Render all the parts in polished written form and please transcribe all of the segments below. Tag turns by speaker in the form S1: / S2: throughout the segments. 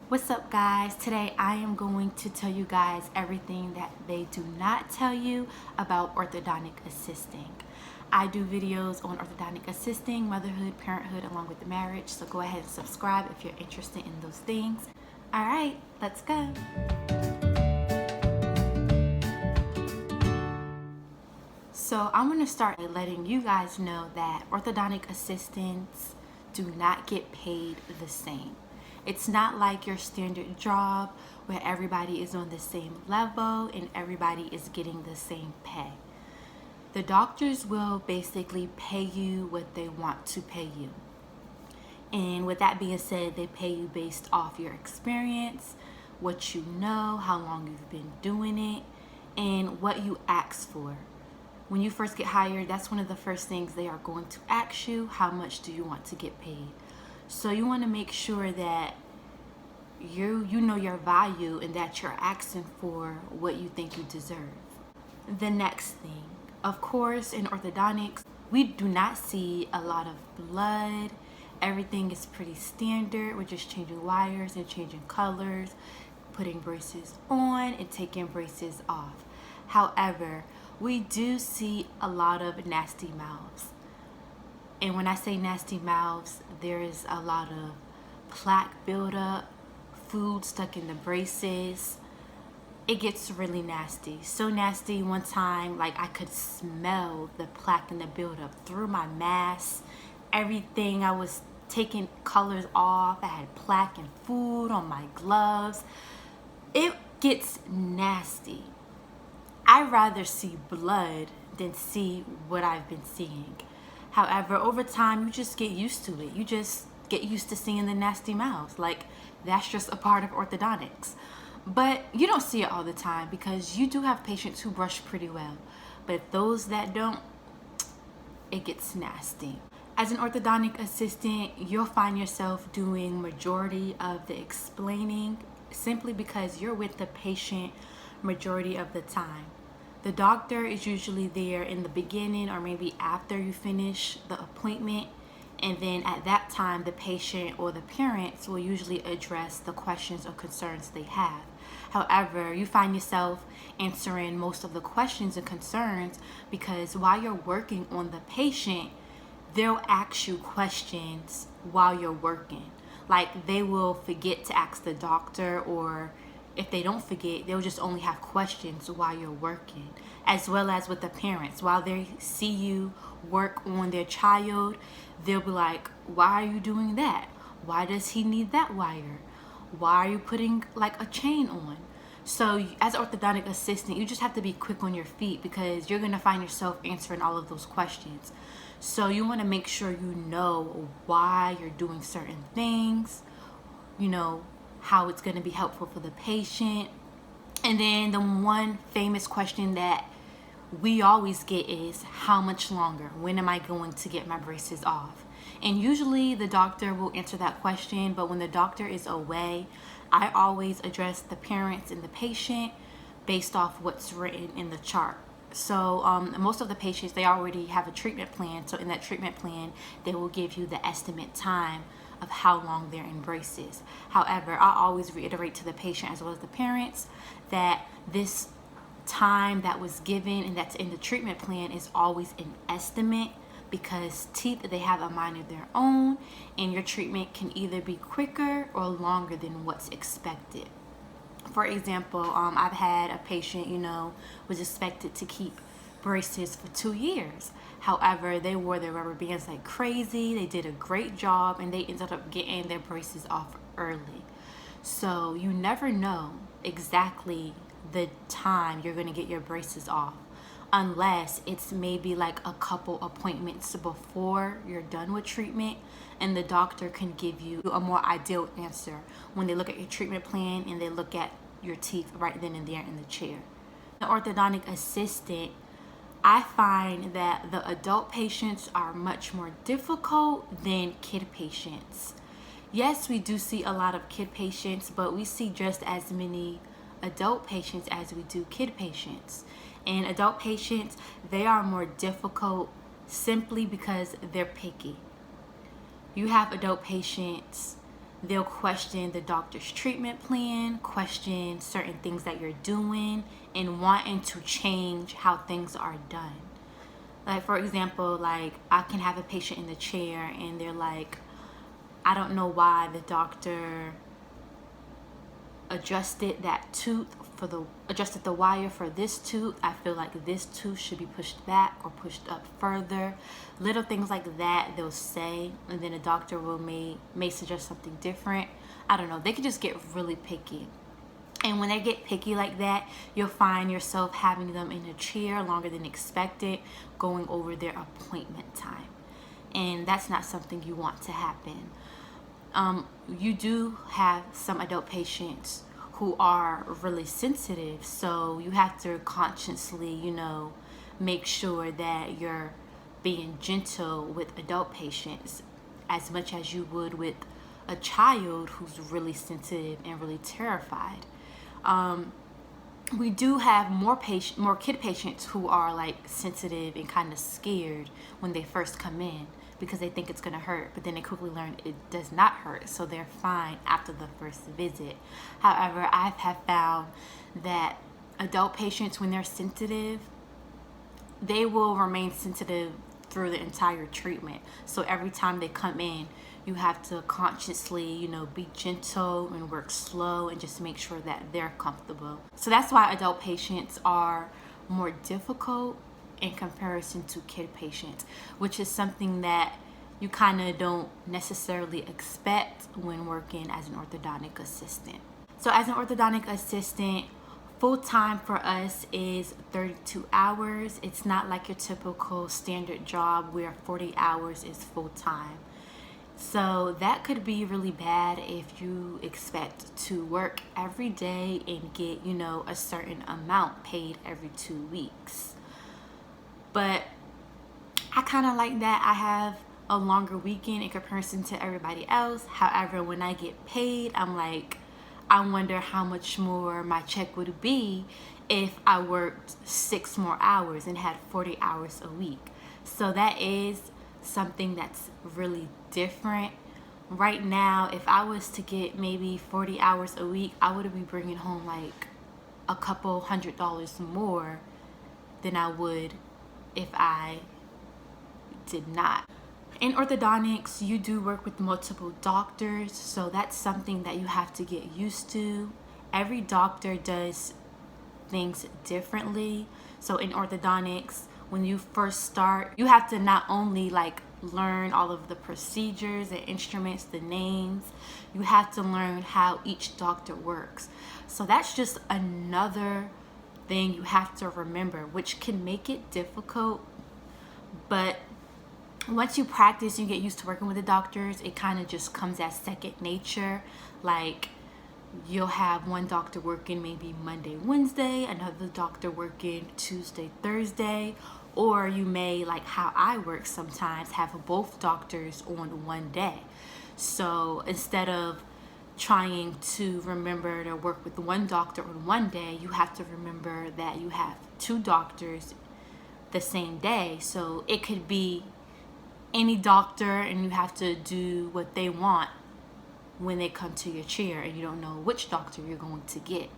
S1: What's up, guys? Today I am going to tell you guys everything that they do not tell you about orthodontic assisting. I do videos on orthodontic assisting, motherhood, parenthood, along with the marriage, so go ahead and subscribe if you're interested in those things. All right, let's go. So I'm going to start by letting you guys know that orthodontic assistants do not get paid the same. It's not like your standard job where everybody is on the same level and everybody is getting the same pay. The doctors will basically pay you what they want to pay you. And with that being said, they pay you based off your experience, what you know, how long you've been doing it, and what you ask for. When you first get hired, that's one of the first things they are going to ask you: how much do you want to get paid? So you want to make sure that you know your value and that you're asking for what you think you deserve. The next thing, of course, in orthodontics, we do not see a lot of blood. Everything is pretty standard. We're just changing wires and changing colors, putting braces on and taking braces off. However, we do see a lot of nasty mouths. And when I say nasty mouths, there is a lot of plaque buildup, food stuck in the braces. It gets really nasty. So nasty one time, like I could smell the plaque and the buildup through my mask. Everything, I was taking colors off. I had plaque and food on my gloves. It gets nasty. I'd rather see blood than see what I've been seeing. However, over time, you just get used to it. You just get used to seeing the nasty mouths. Like, that's just a part of orthodontics. But you don't see it all the time because you do have patients who brush pretty well. But those that don't, it gets nasty. As an orthodontic assistant, you'll find yourself doing majority of the explaining simply because you're with the patient majority of the time. The doctor is usually there in the beginning or maybe after you finish the appointment, and then at that time the patient or the parents will usually address the questions or concerns they have. However, you find yourself answering most of the questions and concerns because while you're working on the patient, they'll ask you questions while you're working. Like, they will forget to ask the doctor, or if they don't forget, they'll just only have questions while you're working. As well as with the parents, while they see you work on their child, they'll be like, why are you doing that? Why does he need that wire? Why are you putting like a chain on? So as an orthodontic assistant, you just have to be quick on your feet because you're going to find yourself answering all of those questions. So you want to make sure you know why you're doing certain things, you know, how it's going to be helpful for the patient. And then the one famous question that we always get is, how much longer? When am I going to get my braces off? And usually the doctor will answer that question, but when the doctor is away, I always address the parents and the patient based off what's written in the chart. So most of the patients, they already have a treatment plan. So in that treatment plan, they will give you the estimate time of how long they're in braces. However, I always reiterate to the patient as well as the parents that this time that was given and that's in the treatment plan is always an estimate, because teeth, they have a mind of their own, and your treatment can either be quicker or longer than what's expected. For example, I've had a patient, was expected to keep braces for 2 years. However, they wore their rubber bands like crazy. They did a great job and they ended up getting their braces off early. So you never know exactly the time you're going to get your braces off, unless it's maybe like a couple appointments before you're done with treatment, and the doctor can give you a more ideal answer when they look at your treatment plan and they look at your teeth right then and there in the chair. The orthodontic assistant, I find that the adult patients are much more difficult than kid patients. Yes, we do see a lot of kid patients, but we see just as many adult patients as we do kid patients. And adult patients, they are more difficult simply because they're picky. You have adult patients They'll question the doctor's treatment plan, question certain things that you're doing, and wanting to change how things are done. Like, for example, like I can have a patient in the chair and they're like, I don't know why the doctor adjusted adjusted the wire for this tooth. I feel like this tooth should be pushed back or pushed up further. Little things like that they'll say, and then a doctor will may suggest something different. I don't know. They can just get really picky. And when they get picky like that, you'll find yourself having them in a chair longer than expected, going over their appointment time. And that's not something you want to happen. You do have some adult patients who are really sensitive, so you have to consciously, make sure that you're being gentle with adult patients as much as you would with a child who's really sensitive and really terrified. We do have more kid patients who are like sensitive and kind of scared when they first come in because they think it's going to hurt, but then they quickly learn it does not hurt, so they're fine after the first visit. However, I have found that adult patients, when they're sensitive, they will remain sensitive through the entire treatment. So every time they come in, you have to consciously, be gentle and work slow and just make sure that they're comfortable. So that's why adult patients are more difficult in comparison to kid patients, which is something that you kind of don't necessarily expect when working as an orthodontic assistant. So as an orthodontic assistant, full-time for us is 32 hours. It's not like your typical standard job where 40 hours is full-time. So that could be really bad if you expect to work every day and get, a certain amount paid every 2 weeks. But I kind of like that I have a longer weekend in comparison to everybody else. However, when I get paid, I'm like, I wonder how much more my check would be if I worked 6 more hours and had 40 hours a week. So that is something that's really different. Right now, if I was to get maybe 40 hours a week, I would be bringing home like a couple $100 more than I would if I did not. In orthodontics, you do work with multiple doctors, so that's something that you have to get used to. Every doctor does things differently. So in orthodontics, when you first start, you have to not only learn all of the procedures, the instruments, the names, you have to learn how each doctor works. So that's just another thing you have to remember, which can make it difficult. But once you practice, you get used to working with the doctors, it kind of just comes as second nature. Like, you'll have one doctor working maybe Monday, Wednesday, another doctor working Tuesday, Thursday, or you may, like how I work sometimes, have both doctors on one day. So instead of trying to remember to work with one doctor on one day, you have to remember that you have 2 doctors the same day. So it could be any doctor and you have to do what they want when they come to your chair and you don't know which doctor you're going to get.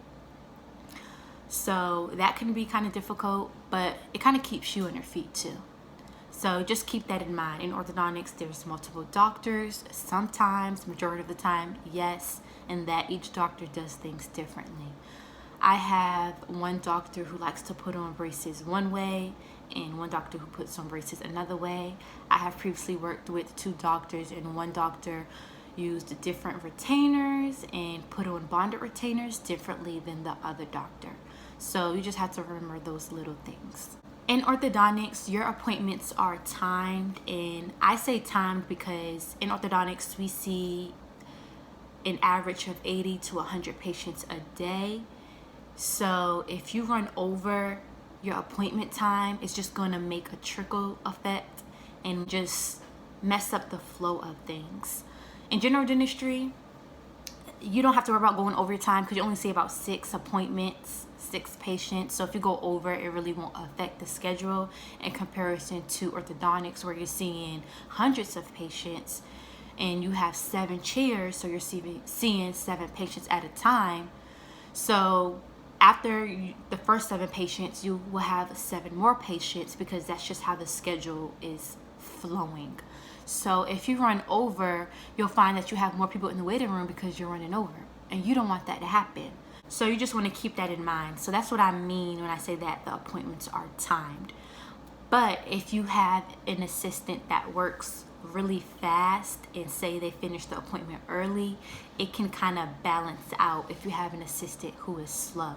S1: So that can be kind of difficult, but it kind of keeps you on your feet too. So just keep that in mind. In orthodontics, there's multiple doctors. Sometimes, majority of the time, yes, and that each doctor does things differently. I have one doctor who likes to put on braces one way and one doctor who puts on braces another way. I have previously worked with 2 doctors, and one doctor used different retainers and put on bonded retainers differently than the other doctor. So you just have to remember those little things. In orthodontics, your appointments are timed, and I say timed because in orthodontics we see an average of 80 to 100 patients a day. So if you run over your appointment time, it's just going to make a trickle effect and just mess up the flow of things. In general dentistry, you don't have to worry about going over time because you only see about 6 appointments, 6 patients. So if you go over, it really won't affect the schedule in comparison to orthodontics, where you're seeing hundreds of patients and you have 7 chairs, so you're seeing 7 patients at a time. So after the first 7 patients, you will have 7 more patients, because that's just how the schedule is flowing. So if you run over, you'll find that you have more people in the waiting room because you're running over, and you don't want that to happen. So you just want to keep that in mind. So that's what I mean when I say that the appointments are timed. But if you have an assistant that works really fast and say they finish the appointment early, it can kind of balance out if you have an assistant who is slow.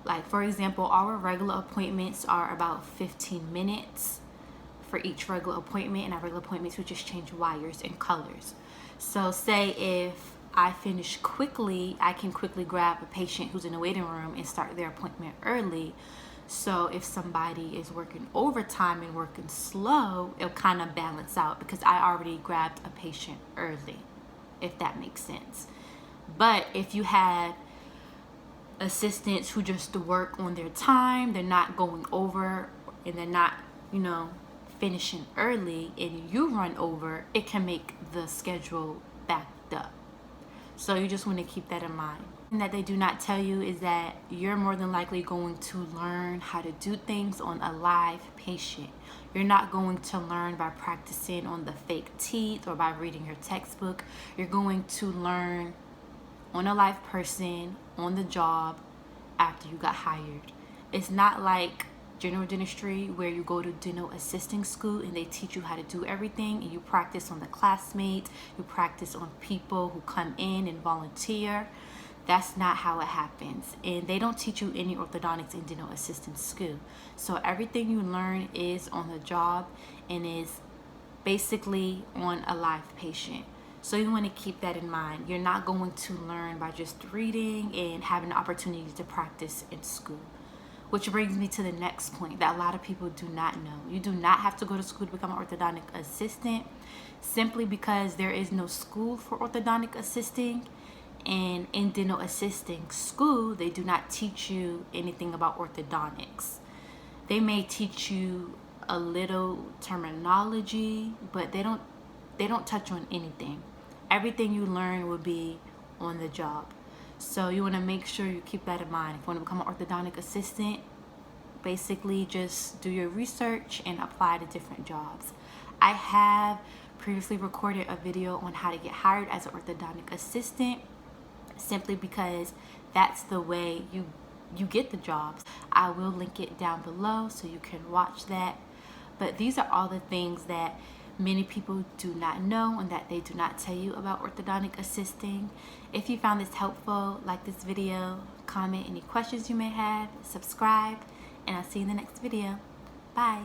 S1: Like, for example, our regular appointments are about 15 minutes for each regular appointment, and our regular appointments we just change wires and colors. So say if I finish quickly, I can quickly grab a patient who's in the waiting room and start their appointment early. So if somebody is working overtime and working slow, it'll kind of balance out because I already grabbed a patient early, if that makes sense. But if you had assistants who just work on their time, they're not going over, and they're not, finishing early, and you run over, it can make the schedule backed up. So you just want to keep that in mind. And that they do not tell you is that you're more than likely going to learn how to do things on a live patient. You're not going to learn by practicing on the fake teeth or by reading your textbook. You're going to learn on a live person, on the job, after you got hired. It's not like general dentistry where you go to dental assisting school and they teach you how to do everything, and you practice on the classmates, you practice on people who come in and volunteer. That's not how it happens, and they don't teach you any orthodontics in dental assistant school. So everything you learn is on the job and is basically on a live patient. So you want to keep that in mind. You're not going to learn by just reading and having the opportunity to practice in school. Which brings me to the next point that a lot of people do not know. You do not have to go to school to become an orthodontic assistant, simply because there is no school for orthodontic assisting. And in dental assisting school, they do not teach you anything about orthodontics. They may teach you a little terminology, but they don't touch on anything. Everything you learn will be on the job. So you want to make sure you keep that in mind. If you want to become an orthodontic assistant, basically just do your research and apply to different jobs. I have previously recorded a video on how to get hired as an orthodontic assistant, simply because that's the way you get the jobs. I will link it down below so you can watch that. But these are all the things that many people do not know and that they do not tell you about orthodontic assisting. If you found this helpful, like this video, comment any questions you may have, subscribe, and I'll see you in the next video. Bye.